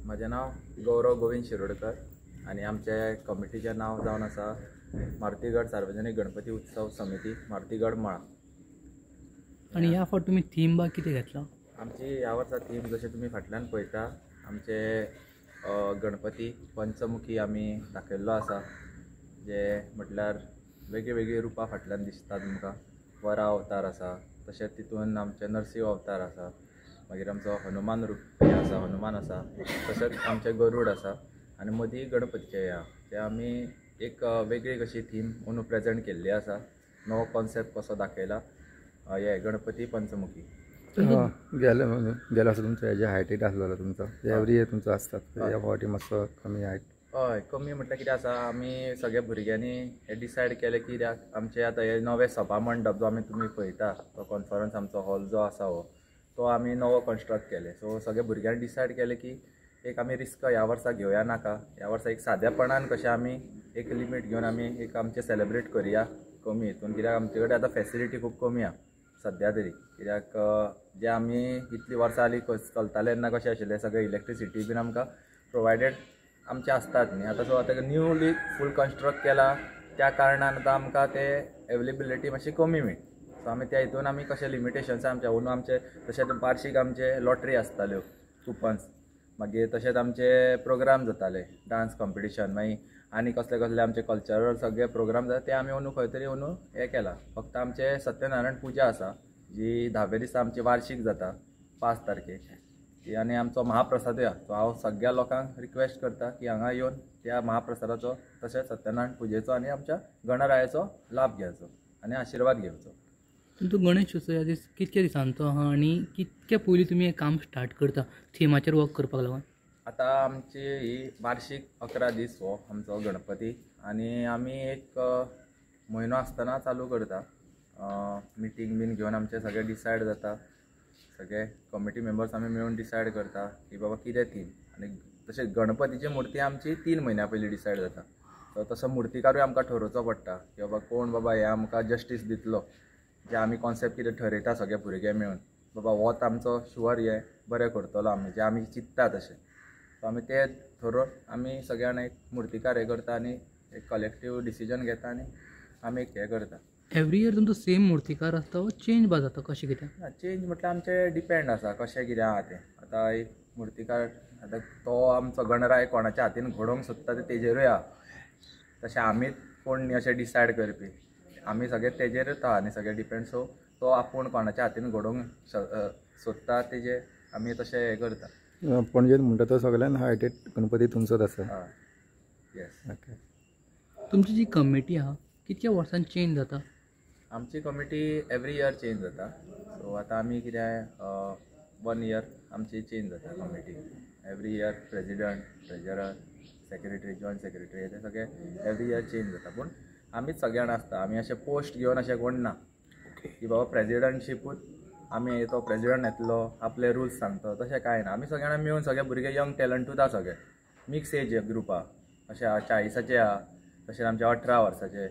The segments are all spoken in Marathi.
माझे नाव गौरव गोविंद शिरोडकर आणि आमच्या कमिटीचे नाव जावन आसा मारुतीगड सार्वजनिक गणपती उत्सव समिती मारुतीगड मळा. आणि ह्या फावट तुम्ही थीम बा कितें घेतला? आमची ह्या वर्सा थीम जशें तुमी फाटल्यान पळयता आमचे गणपती पंचमुखी आमी दाखयल्लो आसा, जे म्हटल्यार वेगळी वेगळी रुपां फाटल्यान दिसता तुमकां. वरा अवतार आसा, तशेंच तितून आमचे नरसिंह अवतार आसा, मागीर आमचो हनुमान रूप आसा, हनुमान आसा, तशेंच आमचे गरुड आसा आनी मदीं गणपतीचे ते आमी एक वेगळी कशी थीम अंदू प्रेजेंट केल्ली आसा. नवो कॉन्सेप्ट कसो दाखयला हे गणपती पंचमुखी. गेल्या वर्सा तुमचो हेजे हायटीट आसलेलो तुमचो, एवरी इयर तुमचो आसता, ह्या फावटी मातसो कमी हायट. हय, कमी म्हटल्यार कितें आसा, आमी सगळे भुरग्यांनी हे डिसायड केलें कित्याक आमचे आतां हे नवे सभा मंडप जो आमी तुमी पळयता, तो कॉन्फरन्स आमचो हॉल जो आसा हो, तो आमी नवो कन्स्ट्रक्ट केले. सो सगळे भुरग्यांनी डिसायड केलें की एक आमी रिस्क ह्या वर्सा घेवया नाका, ह्या वर्सा एक सादेपणान कशें आमी एक लिमीट घेवन आमी एक आमचे सेलेब्रेट करुया कमी हितून. कित्याक आमचे कडेन आतां फॅसिलिटी खूब कमी आहा सद्या तरी, कित्याक जे आमी इतलीं वर्सां जालीं चलताले तेन्ना कशें आशिल्लें, सगळें इलेक्ट्रिसिटी बीन आमकां प्रोवायडेड आमचे आसतात न्ही. आतां सो आतां न्यूली फूल कन्स्ट्रक्ट केला, त्या कारणान आतां आमकां ते एवेलेबिलिटी मातशी कमी मेळटा. सो आमी त्या हितून आमी कशें लिमिटेशन्स आमचे अंदू आमचे तशेंच वार्षिक आमचे लॉटरी आसताल्यो, कुपन्स, मागीर तशेंच आमचे प्रोग्राम जाताले, डान्स कॉम्पिटिशन, मागीर आनी कसले कसले आमचे कल्चरल सगळे प्रोग्राम जाता ते आमी अंदू खंय तरी अंदू हें केलां. फक्त आमचे सत्यनारायण पुजा आसा जी 10व्या दिसा आमची वार्षिक जाता 5 तारखेक, ती आनी आमचो महाप्रसादूय आसा. सो हांव सगळ्या लोकांक रिक्वेस्ट करता की हांगा येवन त्या महाप्रसादाचो तशेंच सत्यनारायण पुजेचो आनी आमच्या गणरायाचो लाभ घेवचो आनी आशिर्वाद घेवचो. तुमचो गणेश उत्सव ह्या दीस कितक्या दिसांचो आहा आनी कितक्या पयलीं तुमी हें काम स्टार्ट करता थिमाचेर वर्क करपाक लागून? आतां आमची ही वार्षिक 11 दीस हो आमचो गणपती, आनी आमी एक म्हयनो आसतना चालू करता. मिटींग बीन घेवन आमचे सगळे डिसायड जाता, सगळे कमिटी मेंबर्स आमी मेळून डिसायड करता की बाबा कितें थीम. आनी तशेंच गणपतीची मुर्ती आमची 3 म्हयन्या पयलीं डिसायड जाता. सो तसो मुर्तीकारूय आमकां ठरोवचो पडटा की बाबा कोण बाबा हे आमकां जस्टीस दितलो, जे आमी कॉन्सेप्ट कितें ठरयता सगळे भुरगे मेळून, बाबा होच आमचो शुअर हे बरें करतलो आमी, जे आमी चिंतता तशें. सो आमी ते ठरोवन आमी सगळ्यान एक मुर्तीकार हे करता आनी एक कलेक्टीव डिसिजन घेता आनी आमी एक हें करता. एवरी इयर तुमचो सेम मुर्तीकार आसता वो चेंज बा जाता कशें कितें? चेंज म्हटल्यार आमचे डिपेंड आसा कशें कितें आहा तें. आतां एक मुर्तीकार आतां तो आमचो गणराय कोणाच्या हातीन घडोवंक सोदता ते तेजेरूय आहा, तशें आमीच कोण न्ही अशें डिसायड करपी, आमी सगळे तेजेरूच आहा न्ही सगळे डिपेंड. सो तो आपूण कोणाच्या हातीन घडोवंक सोदता तेजे आमी तशें हें करता. पणजेन म्हणटा तो सगळ्यान हायटेड गणपती तुमचोच आसा. हय, येस. ओके. तुमची जी कमिटी आहा कितक्या वर्सान चेंज जाता? आमची कमिटी एवरी इयर चेंज जाता. सो आतां आमी कितें 1 इयर आमची चेंज जाता committee. Every year president, treasurer, secretary, joint secretary ते सगळे एवरी इयर चेंज जाता. पूण आमीच सगळे जाण आसता, आमी अशें पोस्ट घेवन अशें कोण ना की बाबा प्रेजिडंटशीपूच आमी तो प्रेजिडंट येतलो आपले रुल्स सांगता, तशें कांय ना. आमी सगळे जाण मेळून सगळे भुरगे यंग टॅलंटूच आहा, सगळे मिक्स एज ग्रूप आहा, अशें 40चे आहा, तशेंच आमचे 18 वर्साचे,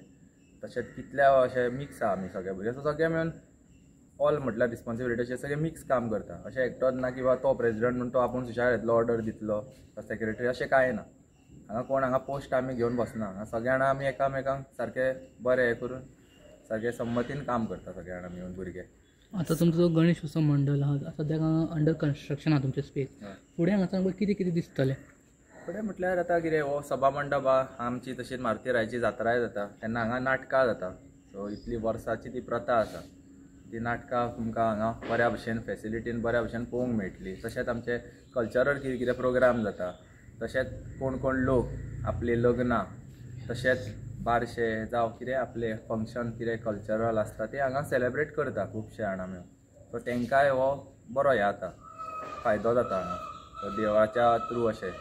तशेंच कितल्या अशें मिक्स आहा आमी सगळे भुरगे. सो सगळे मेळून ऑल म्हटल्यार रिस्पॉन्सिबिलिटी अशें सगळे मिक्स काम करता. अशें एकटोच ना की बाबा तो प्रेजिडंट म्हणून तो आपूण सुशार येतलो ऑर्डर दितलो, तो सेक्रेटरी, अशें कांय ना. हांगा कोण हांगा पोस्ट आमी घेवन बसना. हांगा सगळे जाणां आमी एकामेकांक सारके बरें हें करून सारके संमतीन काम करता सगळे जाणां मेळून भुरगे. आतां तुमचो जो गणेश उत्सव मंडळ आहा सद्याक अंडर कन्स्ट्रक्शन आहा तुमचें स्पेस, फुडें हांगासर आमकां कितें कितें दिसतलें? फुडें म्हटल्यार आतां कितें हो सभा मंडप आहा, आमची तशीच मारुतीरायाची जात्राय जाता तेन्ना हांगा नाटकां जाता. सो इतली वर्साची ती प्रथा आसा, ती नाटकां तुमकां हांगा बऱ्या भशेन फॅसिलिटीन बऱ्या भशेन पळोवंक मेळटली. तशेंच आमचे कल्चरल कितें कितें प्रोग्राम जाता, तशेंच कोण कोण लोक आपली लग्नां, तशेंच बारशे जावं कितें आपले फंक्शन कितें कल्चरल आसता ते हांगा सेलेब्रेट करता खुबशे जाणां मेळून. सो तेंकाय हो बरो हें जाता, फायदो जाता हांगा. सो देवाच्या थ्रू अशें.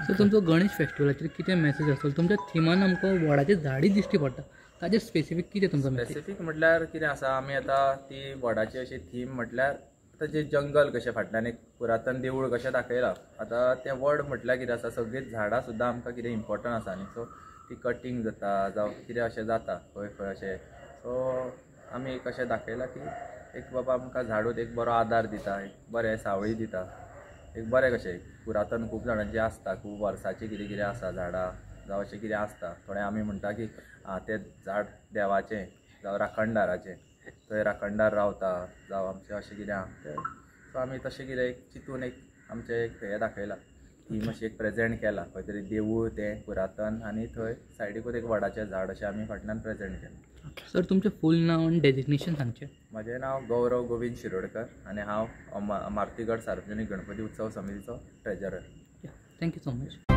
सो तुमचो गणेश फेस्टिवलाचेर कितें मेसेज आसतलो? तुमच्या थिमान आमकां वडाची झाडीं दिश्टी पडटा, ताजेर स्पेसिफीक कितें तुमचो मेसेज? स्पेसिफीक म्हटल्यार कितें आसा, आमी आतां ती वडाची अशी थीम म्हटल्यार आतां जे जंगल कशें फाटल्यान एक पुरातन देवूळ कशें दाखयलां, आतां तें वड म्हटल्यार कितें आसा, सगळींच झाडां सुद्दां आमकां कितें इम्पॉर्टंट आसा न्ही. सो ती कटींग जाता जावं कितें अशें जाता खंय खंय अशें. सो आमी कशें दाखयलां की एक बाबा आमकां झाडूच एक बरो आदार दिता, एक बरें सावळी दिता. एक बरें कशें पुरातन खूब जाणांची आसता, खूब वर्साची कितें कितें आसा झाडां जावं अशें कितें आसता. थोडें आमी म्हणटा की तें झाड देवाचें जावं राखणदाराचें, थंय राखणदार रावता जावं आमचें अशें कितें आहा तें. सो आमी तशें कितें एक चिंतून एक आमचें एक हें दाखयलां, थीम अशी एक प्रेजेंट केला. खंय तरी देवूळ तें पुरातन आनी थंय सायडीकूच एक वडाचें झाड अशें आमी फाटल्यान प्रेजेंट केलां. सर तुमचें फूल नांव आनी डेजिग्नेशन सांगचें. म्हजें नांव गौरव गोविंद शिरोडकर आनी हांव मारुतीगड सार्वजनीक गणपती उत्सव समितीचो ट्रेजरर. Thank you so much.